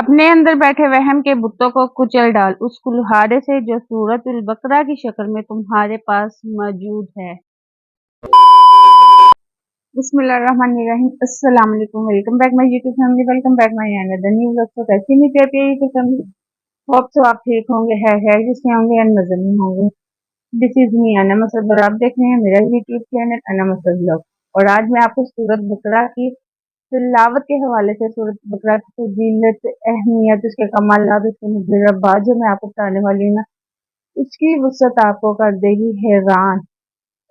अपने अंदर बैठे वहम के बुतों को कुचल डाल उस कुल्हाड़े से जो सूरतुल बकरा की शक्ल में तुम्हारे पास मौजूद है। बिस्मिल्लाहिर्रहमानिर्रहीम। अस्सलाम वालेकुम। Welcome back my YouTube family. Welcome back my another new vlog. तो कैसी नहीं प्यारी यूट्यूब फैमिली, होप सो आप ठीक होंगे, है जिसमें होंगे या नजर नहीं होंगे। दिस इज मी अना मसद और आप देख रहे हैं मेरा यूट्यूब चैनल अना मसद व्लॉग। और आज मैं आपको सूरत बकरा की तिलावत के हवाले से, सूरत बकरा की फजीलत, अहमियत, उसके कमालात, उसके मुजरबात जो मैं आपको बताने वाली हूँ ना, उसकी वसअत आपको कर देगी हैरान।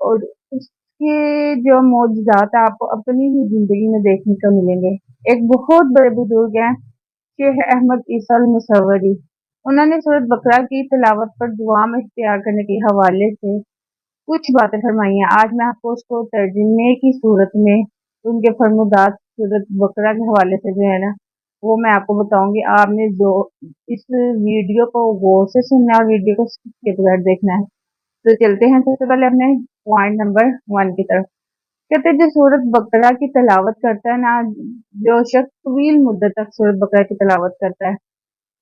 और उसके जो मौजूदात आपको अपनी ही जिंदगी में देखने को मिलेंगे। एक बहुत बड़े बुजुर्ग हैं, शेख अहमद ईसा अल मुसव्वरी। उन्होंने सूरत बकरा की तिलावत पर दुआ में इख्तियार करने के हवाले से कुछ बातें फरमाई हैं। आज मैं आपको उसको तर्जुमे की सूरत में उनके फरमुदात सूरत बकरा के हवाले से जो है ना, वो मैं आपको बताऊंगी। आपने जो इस वीडियो को गौर से सुनना है और वीडियो को स्किप किए बगैर देखना है। तो चलते हैं सबसे पहले अपने पॉइंट नंबर 1 की तरफ। कहते हैं जो सूरत बकरा की तिलावत करता है ना, जो शख्स तवील मुद्दत तक सूरत बकरा की तिलावत करता है,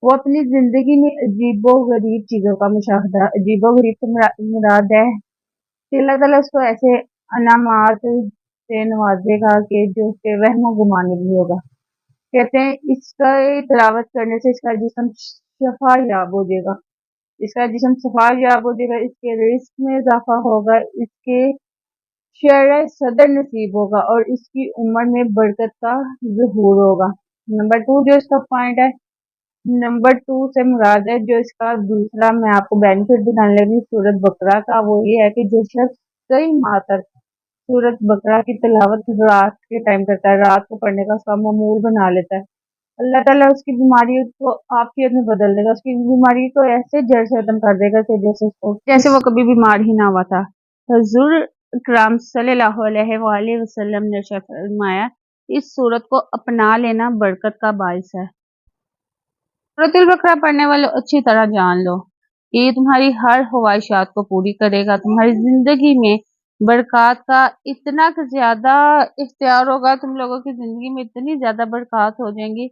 वो अपनी जिंदगी में अजीबो गरीब चीजों का मुशाहदा, अजीबो गरीब से मुराद है कि अल्लाह ताला उसको ऐसे अनामात से नवाजेगा कि जो उसके वहमो गुमान भी होगा। कहते हैं इसका तिलावत करने से इसका जिस्म शफा याब हो जाएगा, इसका जिस्म सफा याब हो जाएगा, इसके रिस्क में इजाफा होगा, इसके शेर सदर नसीब होगा और इसकी उम्र में बरकत का ज़हूर होगा। नंबर 2 जो इसका पॉइंट है, नंबर 2 से मुराद है जो इसका दूसरा मैं आपको बेनिफिट दिखाने लगी सूरत बकरा का, वो ये है कि जो शख्स कई माह तक सूरत बकरा की तिलावत रात के टाइम करता है, रात को पढ़ने का उसका मामूल बना लेता है, अल्लाह ताला उसकी बीमारी को आफियत में बदल देगा, उसकी बीमारी को ऐसे जड़ से खत्म कर देगा कि जैसे वो कभी बीमार ही ना हुआ था। हुजूर इकराम सल्लल्लाहु अलैहि वसल्लम ने इरशाद फरमाया, इस सूरत को अपना लेना बरकत का बाइस है। सूरतुल बकरा पढ़ने वाले अच्छी तरह जान लो कि ये तुम्हारी हर ख्वाहिशात को पूरी करेगा। तुम्हारी जिंदगी में बरक़ात का इतना ज्यादा इख्तियार होगा, तुम लोगों की जिंदगी में इतनी ज्यादा बरक़ात हो जाएंगी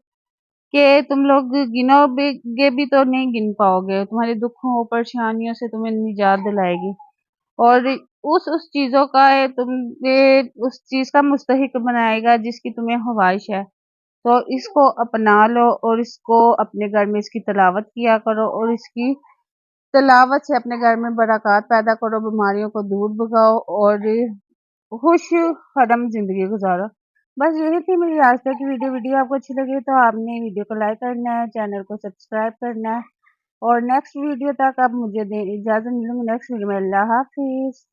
कि तुम लोग गिनोगे भी तो नहीं गिन पाओगे। तुम्हारे दुखों परेशानियों से तुम्हें निजात दिलाएगी और उस चीजों का तुम्हें उस चीज का मुस्तहिक बनाएगा जिसकी तुम्हें ख्वाहिश है। तो इसको अपना लो और इसको अपने घर में इसकी तिलावत किया करो और इसकी तिलावत से अपने घर में बरक़ात पैदा करो, बीमारियों को दूर भगाओ और खुश खरम जिंदगी गुजारो। बस यही थी मेरी आज तक की वीडियो। वीडियो आपको अच्छी लगी तो आपने वीडियो को लाइक करना है, चैनल को सब्सक्राइब करना है और नेक्स्ट वीडियो तक आप मुझे इजाजत मिलूंगी। नेक्स्ट वीडियो में अल्लाह हाफिज।